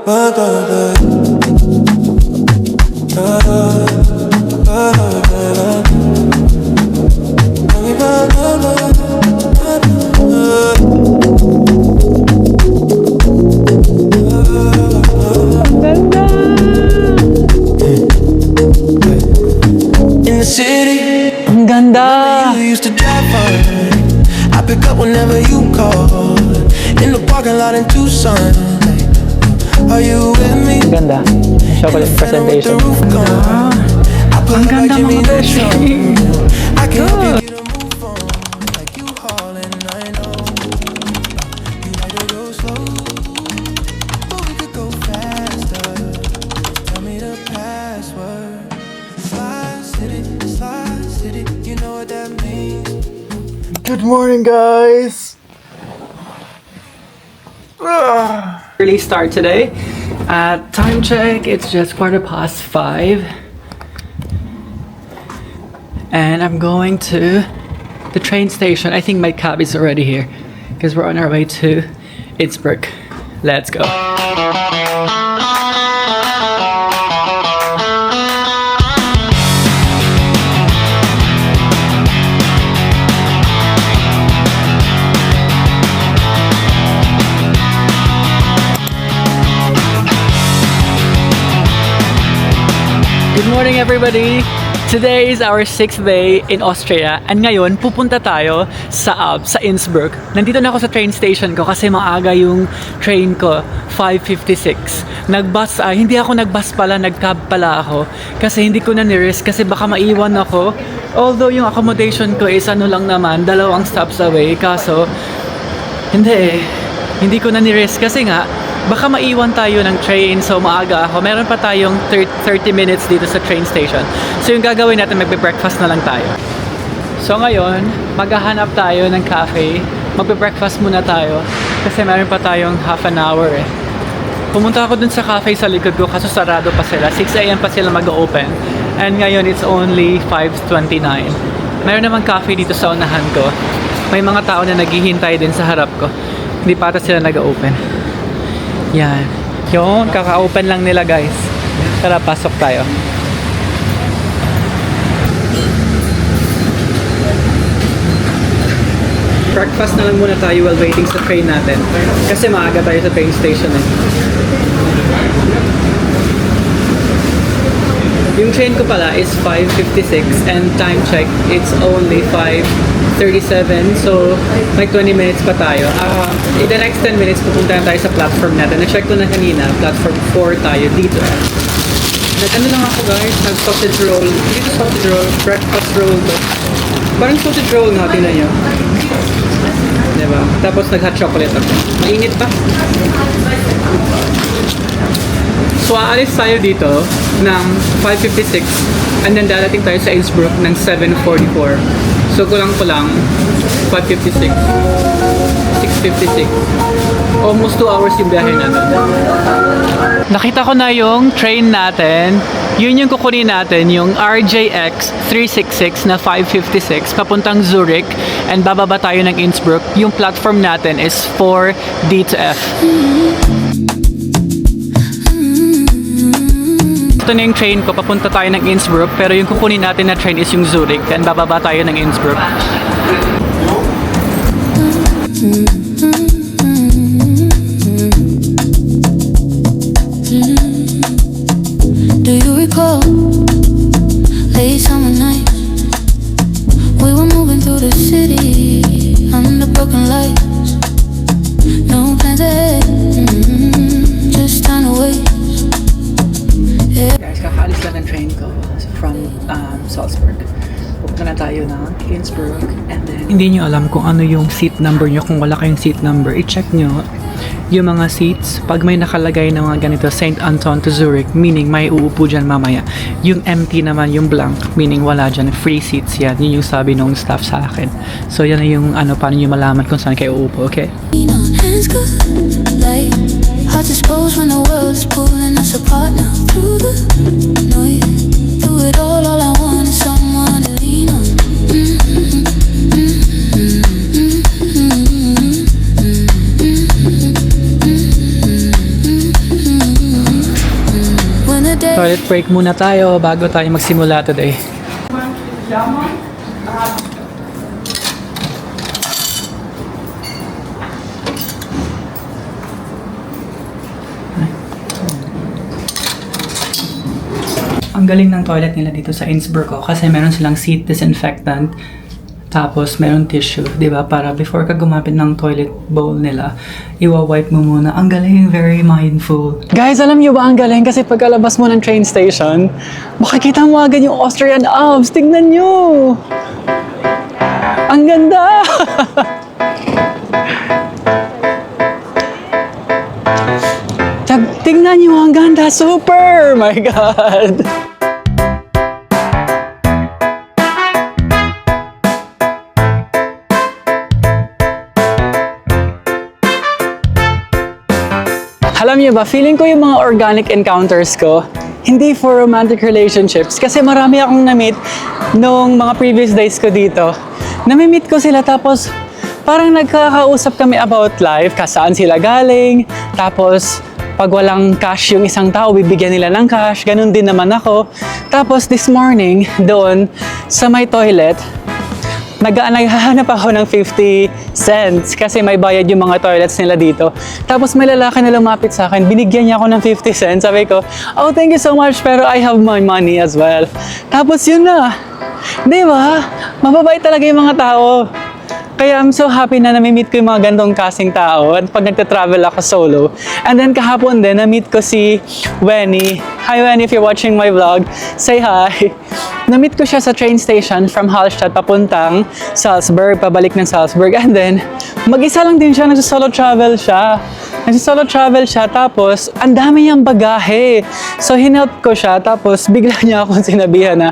In the city, Ang ganda! you used to drive fine. I pick up whenever you call. In the parking lot in Tucson. Are you with me? Ang ganda. Chocolate presentation. Ang ganda mga beshi. I can help you get a move on. Like you hauling, I know. You like to go slow, but we could go faster. Tell me the password. Slide city, you know what that means. Good morning, guys. Early start today. Time check, it's just 5:15. And I'm going to the train station. I think my cab is already here because we're on our way to Innsbruck. Let's go. Good morning, everybody! Today is our 6th day in Austria and ngayon pupunta tayo sa Innsbruck. Nandito na ako sa train station ko kasi maaga yung train ko, 5:56. Hindi ako nagbus pala, nagcab pala ako kasi hindi ko na ni-risk kasi baka maiwan ako. Although yung accommodation ko is ano lang naman, 2 stops away, kaso hindi ko na ni-risk kasi nga baka maiwan tayo ng train, so maaga ako. Meron pa tayong 30 minutes dito sa train station. So yung gagawin natin, magbe-breakfast na lang tayo. So ngayon, maghahanap tayo ng cafe. Magbe-breakfast muna tayo kasi meron pa tayong half an hour eh. Pumunta ako dun sa cafe sa likod ko kaso sarado pa sila. 6 AM pa sila mag-open. And ngayon, it's only 5:29. Meron namang cafe dito sa unahan ko. May mga tao na naghihintay din sa harap ko. Hindi pa ata sila nag-open. Yan. Yung kaka-open lang nila, guys. Tara, pasok tayo. Breakfast na lang muna tayo while waiting sa train natin. Kasi maaga tayo sa train station eh. Yung train ko pala is 5:56 and time check, it's only 5:37, so may 20 minutes pa tayo. In the next 10 minutes, pupunta tayo sa platform natin. Na-check ko na kanina, platform 4 tayo dito. Nag-ano lang ako, guys, nag-sausage roll. Dito sausage roll, breakfast roll to. Parang sausage roll nga, tingnan nyo. Diba? Tapos nag-hot chocolate ako. Mainit pa. So, aalis tayo dito ng 5:56 and then darating tayo sa Innsbruck ng 7:44. So, kulang-kulang 5:56, 6:56. Almost 2 hours yung biyahe natin. Nakita ko na yung train natin. Yun yung kukunin natin, yung RJX 366 na 5:56 papuntang Zurich and bababa tayo ng Innsbruck. Yung platform natin is 4D to F. Ito na yung train ko, papunta tayo ng Innsbruck, pero yung kukunin natin na train is yung Zurich, and bababa tayo ng Innsbruck. Do you recall late summer night? We were moving through the city under broken lights. No plans ahead, just time to wait. Guys, kakaalis lang ng train ko from Salzburg. Pupunta na tayo ng Innsbruck and then hindi nyo alam kung ano yung seat number nyo. Kung wala kayong seat number, i-check nyo yung mga seats. Pag may nakalagay na mga ganito, St. Anton to Zurich, meaning may uupo dyan mamaya. Yung empty naman, yung blank, meaning wala dyan, free seats yan. Yun yung sabi nung staff sa akin. So yan na yung paano nyo malaman kung saan kayo uupo, okay? Hard to suppose when the world is pulling us apart now. Through the noise, through it all I want is someone to lean on. Toilet break muna tayo bago tayo magsimula today. Ang galing ng toilet nila dito sa Innsbruck kasi meron silang seat disinfectant tapos meron tissue, di ba? Para before ka gumamit ng toilet bowl nila, iwa-wipe mo muna. Ang galing, very mindful. Guys, alam niyo ba ang galing? Kasi pagkalabas mo ng train station, makikita mo agad yung Austrian Alps. Tingnan niyo! Ang ganda! Tingnan niyo, ang ganda! Super! My God! Alam niyo ba, feeling ko yung mga organic encounters ko, hindi for romantic relationships. Kasi marami akong na-meet nung mga previous days ko dito. Nami-meet ko sila tapos parang nagkakausap kami about life, saan sila galing, tapos pag walang cash yung isang tao, bibigyan nila ng cash. Ganun din naman ako. Tapos this morning, doon sa may toilet, naghahanap ako ng 50 cents kasi may bayad yung mga toilets nila dito. Tapos may lalaki na lumapit sa akin, binigyan niya ako ng 50 cents. Sabi ko, oh, thank you so much, pero I have my money as well. Tapos yun na. Di ba? Mababait talaga yung mga tao. Kaya I'm so happy na nami-meet ko yung mga gandong kasing tao at pag nagta-travel ako solo. And then kahapon din, na-meet ko si Wenny. Hi Wenny, if you're watching my vlog, say hi. Na-meet ko siya sa train station from Hallstatt papuntang Salzburg, pabalik ng Salzburg. And then, mag-isa lang din siya, nagsa-solo travel siya. Tapos ang dami niyang bagahe. So hinelp ko siya, tapos bigla niya akong sinabihan na,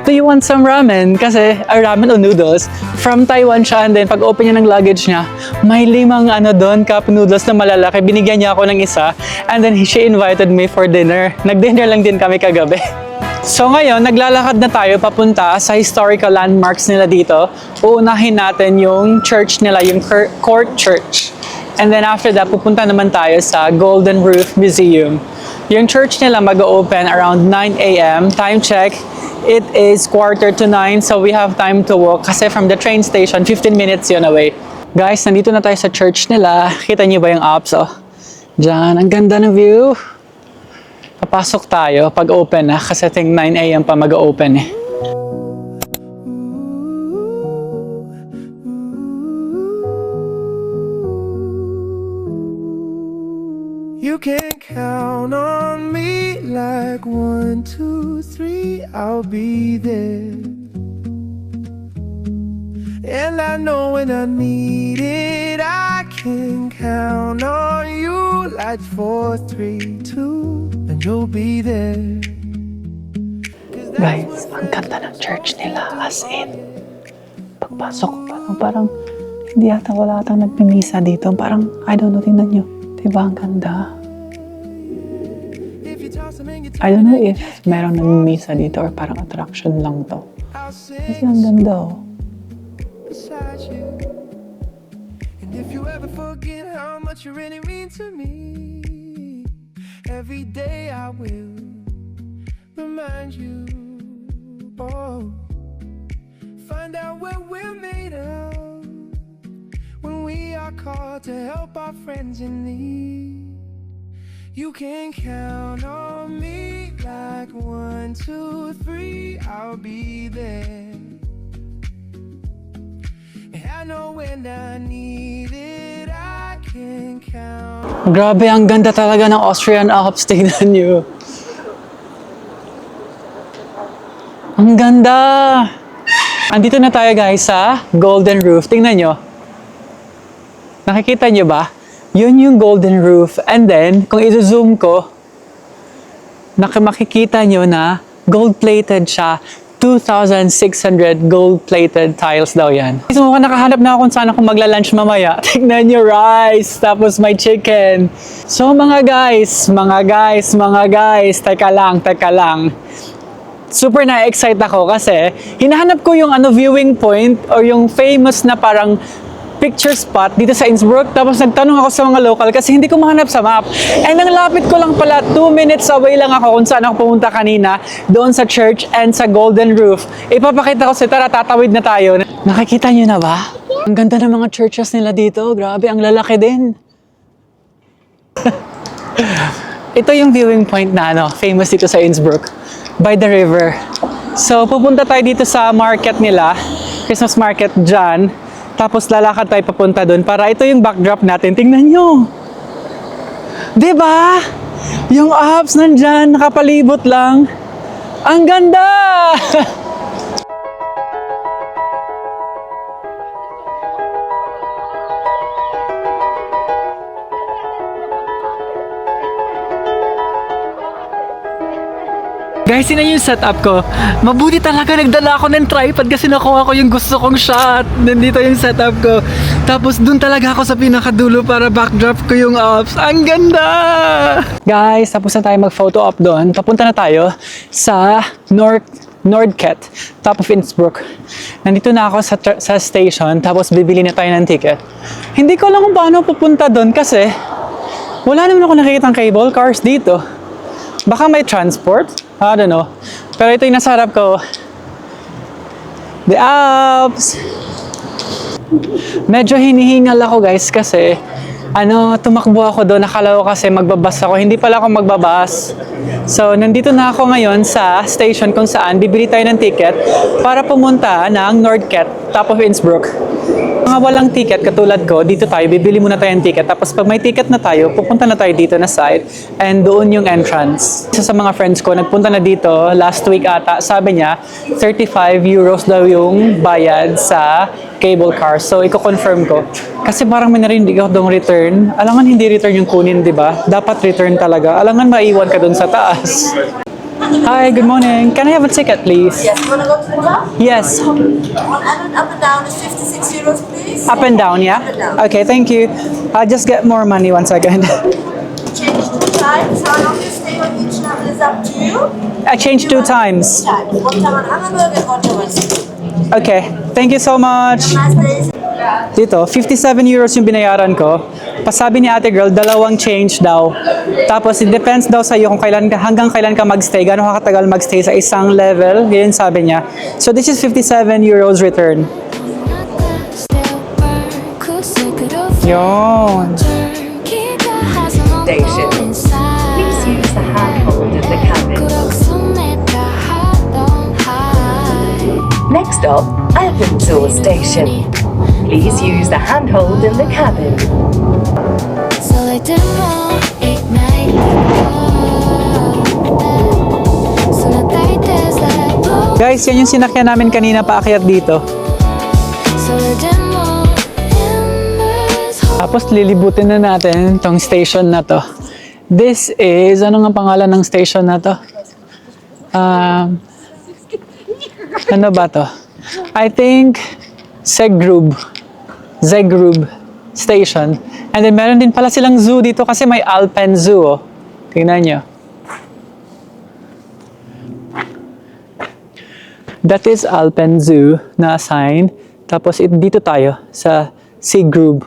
do you want some ramen? Kasi, ramen o noodles. From Taiwan siya, and then pag open niya ng luggage niya, may 5 doon, cup noodles na malalaki. Binigyan niya ako ng isa, and then she invited me for dinner. Nag-dinner lang din kami kagabi. So ngayon, naglalakad na tayo papunta sa historical landmarks nila dito. Uunahin natin yung church nila, yung Court Church. And then after that, pupunta naman tayo sa Golden Roof Museum. Yung church nila mag-open around 9 a.m. Time check, it is 8:45, so we have time to walk. Kasi from the train station, 15 minutes yun away. Guys, nandito na tayo sa church nila. Kita niyo ba yung Alps, oh? Diyan, ang ganda ng view. Papasok tayo pag open na kasi I think 9 a.m. pa mag-open eh. You can count on me like 1, 2, 3, I'll be there. And I know when I need it, I can count on you like 4, 3, 2, and you'll be there. Guys, ang ganda ng church nila, as in. Pagpasok pa, parang hindi yata wala atang nagpimisa dito. Parang, I don't know, tingnan nyo. Diba ang ganda? I don't know if merong nagmimisa dito or parang attraction lang to. Kasi ang ganda, oh. And if you ever forget how much you really mean to me, every day I will remind you. Oh, find out what we're made of when we are called to help our friends in need. You can count on me like 1, 2, 3, I'll be there. And I know when I need it, I can count. Grabe, ang ganda talaga ng Austrian Alps. Tingnan nyo. Ang ganda! Andito na tayo guys sa Golden Roof. Tingnan nyo. Nakikita nyo ba? Yun yung Golden Roof. And then, kung i-zoom ko, makikita nyo na gold-plated siya. 2,600 gold-plated tiles daw yan. So, mukhang nakahanap na ako kung saan ako magla-lunch mamaya. Tignan nyo, rice, tapos may chicken. So, mga guys, teka lang. Super na-excite ako kasi hinahanap ko yung viewing point or yung famous na parang picture spot dito sa Innsbruck. Tapos nagtanong ako sa mga local kasi hindi ko mahanap sa map. And ang lapit ko lang pala, 2 minutes away lang ako kung saan ako pumunta kanina. Doon sa church and sa Golden Roof. Ipapakita ko sa tara, tatawid na tayo. Nakikita nyo na ba? Ang ganda ng mga churches nila dito. Grabe, ang lalaki din. Ito yung viewing point na famous dito sa Innsbruck. By the river. So, pupunta tayo dito sa market nila. Christmas market dyan. Tapos lalakad tayo papunta doon para ito yung backdrop natin. Tingnan nyo. Diba? Yung Alps nandyan, nakapalibot lang. Ang ganda! Guys, yun na yung setup ko. Mabuti talaga nagdala ako ng tripod kasi nakuha ko yung gusto kong shot. Nandito yung setup ko. Tapos dun talaga ako sa pinakadulo para backdrop ko yung Alps. Ang ganda! Guys, tapos na tayo mag-photo op doon. Papunta na tayo sa Nordket, top of Innsbruck. Nandito na ako sa station, tapos bibili na tayo ng ticket. Hindi ko alam kung paano pupunta doon kasi wala naman ako nakikitang cable cars dito. Baka may transport? I don't know. Pero ito yung nasa harap ko. The Alps! Medyo hinihingal ako guys kasi tumakbo ako doon. Nakala ko kasi magbabas ako. Hindi pala ako magbabas. So, nandito na ako ngayon sa station kung saan bibili tayo ng ticket para pumunta ng Nordket, top of Innsbruck. Mga walang ticket katulad ko, dito tayo, bibili muna tayo ng ticket. Tapos pag may ticket na tayo, pupunta na tayo dito na side and doon yung entrance. Isa sa mga friends ko, nagpunta na dito last week ata. Sabi niya, 35 euros daw yung bayad sa cable car. So, i-confirm ko. Kasi parang may narinig ako doong return. Alangan hindi return yung kunin, di ba? Dapat return talaga. Alangan maiwan ka doon sa taas. Hi, good morning. Can I have a ticket, please? Yes, you want to go to the left? Yes. Up and down is 56 euros, please. Up and down, yeah? Up and down. Okay, thank you. I'll just get more money 1 second. Change 2 times. How long you stay on each level is up to you. I changed 2 times. One time on Hamburg and one time on Sydney. Okay, thank you so much. Nice days. Dito, 57 euros yung binayaran ko. Pasabi ni ate girl, 2 change daw. Tapos, it depends daw sa iyo kung hanggang kailan ka magstay, gano'n ka katagal magstay sa isang level. Yan sabi niya. So, this is 57 euros return. Yun. Station. Please use the handhold in the cabin. Next stop, Alpenzoo Station. Please use the handhold in the cabin. Guys, yan yung sinakyan namin kanina paakyat dito. Tapos lilibutin na natin tong station na to. This is, ano nga pangalan ng station na to? Ano ba to? I think Zegrub Station. And then meron din pala silang zoo dito kasi may Alpenzoo. Tingnan nyo. That is Alpenzoo na sign. Tapos dito tayo sa Zegrub.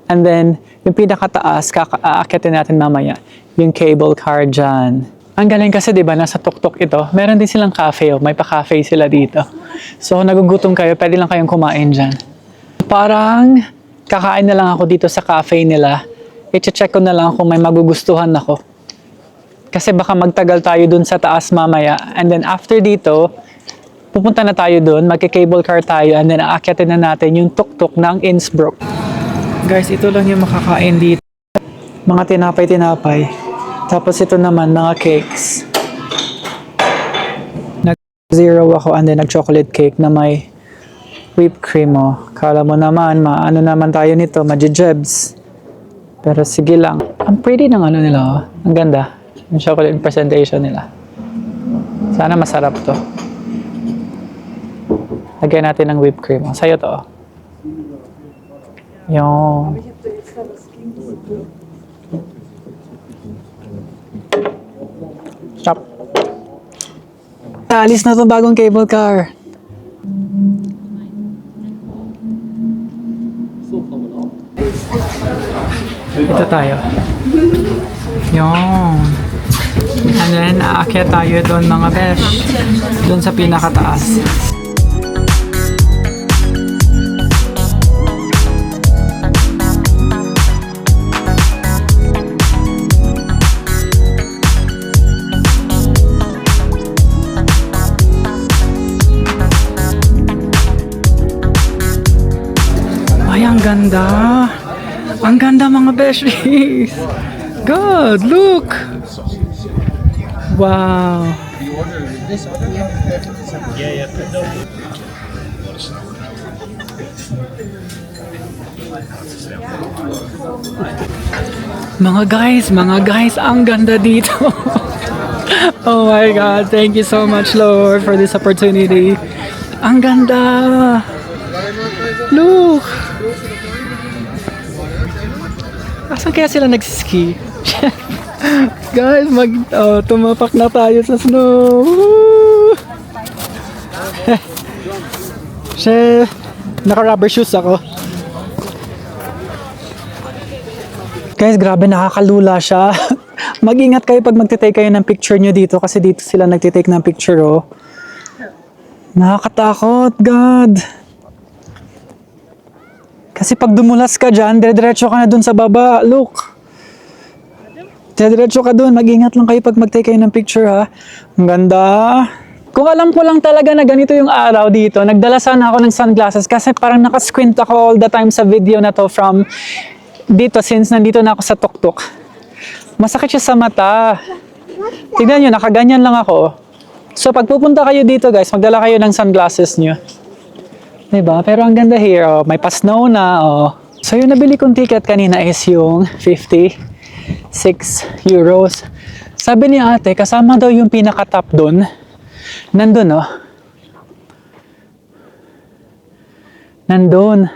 And then yung pinakataas, aakyatin natin mamaya. Yung cable car dyan. Ang galing kasi 'di ba nasa tuktok ito. Meron din silang cafe, may pa-cafe sila dito. So nagugutom kayo, pwede lang kayong kumain diyan. Parang kakain na lang ako dito sa cafe nila. I-check ko na lang kung may magugustuhan ako. Kasi baka magtagal tayo dun sa taas mamaya. And then after dito, pupunta na tayo dun, magke-cable car tayo, and then aakyatin na natin yung tuktok ng Innsbruck. Guys, ito lang yung makakain dito. Mga tinapay-tinapay. Tapos ito naman, mga cakes. Nag-zero ako and then nag-chocolate cake na may whipped cream. Kala mo naman, maano naman tayo nito, majijebs. Pero sige lang. Ang pretty ng ano nila, ang ganda. Yung chocolate presentation nila. Sana masarap to. Lagyan natin ng whipped cream. Sa'yo to. Yung... Stop. Alis na itong bagong cable car. tayo. Yun. And then, aakyat tayo doon mga besh. Doon sa pinakataas. Ay, ang ganda. Ang ganda mga beshies. God, look. Wow. Mga guys, ang ganda dito. Oh my God, thank you so much, Lord, for this opportunity. Ang ganda. Look. Asan kaya sila nagsiski? Guys, tumapak na tayo sa snow. Chef, naka-rubber shoes ako. Guys, grabe nakakalula siya. Mag-ingat kayo pag magte-take kayo ng picture nyo dito kasi dito sila nagte-take ng picture, oh. Nakakatakot, God. Kasi pag dumulas ka dyan, dire-diretso ka na dun sa baba. Look. Dire-diretso ka dun. Mag-ingat lang kayo pag mag-take kayo ng picture, ha. Ang ganda. Kung alam ko lang talaga na ganito yung araw dito, nagdala sana ako ng sunglasses kasi parang nakasquint ako all the time sa video na to from dito since nandito na ako sa tuktok. Masakit siya sa mata. Tignan nyo, nakaganyan lang ako. So pag pupunta kayo dito guys, magdala kayo ng sunglasses nyo. Diba? Pero ang ganda here, oh, may pa-snow na. Oh. So yung nabili kong ticket kanina is yung 56 euros. Sabi ni ate, kasama daw yung pinaka-top dun. Nandun, oh. Nandun.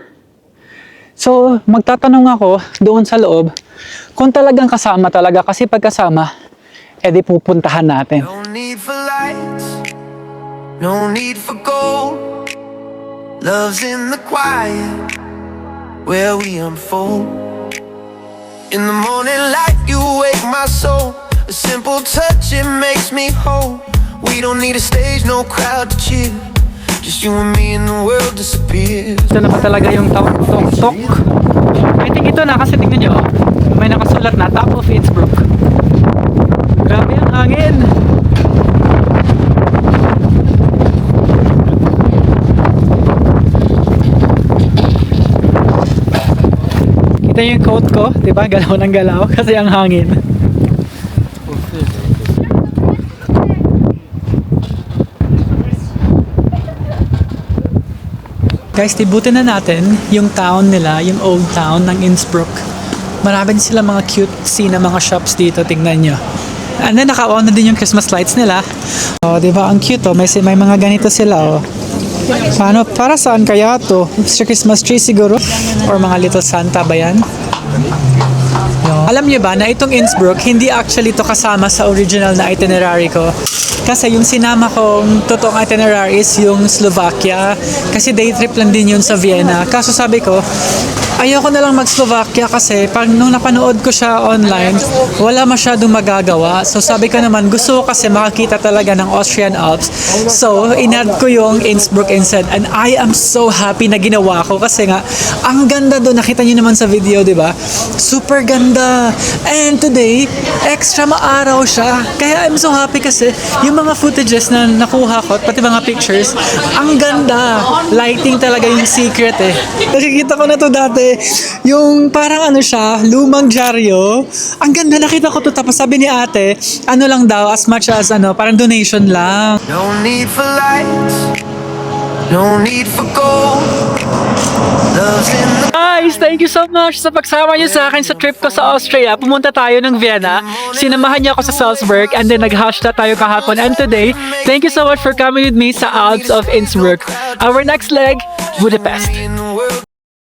So, magtatanong ako doon sa loob kung talagang kasama talaga. Kasi pag kasama, edi pupuntahan natin. No need for lights, no need for gold. Love's in the quiet, where we unfold. In the morning light, you wake my soul. A simple touch, it makes me whole. We don't need a stage, no crowd to cheer. Just you and me and the world disappears. Ito na pa talaga yung tok-tok. I think ito na kasi tingnan nyo. May nakasulat na top of Innsbruck. Grabe ang hangin. Kita yung coat ko, di ba? Galaw ng galaw kasi ang hangin. Guys, tibutin na natin yung town nila, yung old town ng Innsbruck. Marami din sila mga cutesy na mga shops dito, tingnan nyo. And then naka-on na din yung Christmas lights nila. Oh, di ba? Ang cute, oh. May mga ganito sila, oh. Paano? Para saan kaya to? Sa Christmas tree siguro? Or mga Little Santa ba yan? Alam niyo ba na itong Innsbruck, hindi actually to kasama sa original na itinerary ko. Kasi yung sinama kong totoong itinerary is yung Slovakia. Kasi day trip lang din yun sa Vienna. Kaso sabi ko, ayoko na lang mag-Slovakia kasi pag nung napanood ko siya online, wala masyadong magagawa. So sabi ko naman, gusto ko kasi makakita talaga ng Austrian Alps. So in-add ko yung Innsbruck instead. And I am so happy na ginawa ko kasi nga, ang ganda doon. Nakita niyo naman sa video, di ba? Super ganda. And today, extra maaraw siya. Kaya I'm so happy kasi yung mga footages na nakuha ko, pati mga pictures, ang ganda. Lighting talaga yung secret eh. Nakikita ko na to dati. Yung parang ano siya, lumang dyaryo. Ang ganda, nakita ko to. Tapos sabi ni ate, ano lang daw, as much as ano, parang donation lang. No need for lights, no need for gold. Love's in the Guys, thank you so much sa pagsama niyo sa akin sa trip ko sa Austria. Pumunta tayo ng Vienna. Sinamahan niyo ako sa Salzburg and then nag-hashtag tayo kahapon. And today, thank you so much for coming with me sa Alps of Innsbruck. Our next leg, Budapest. in the world.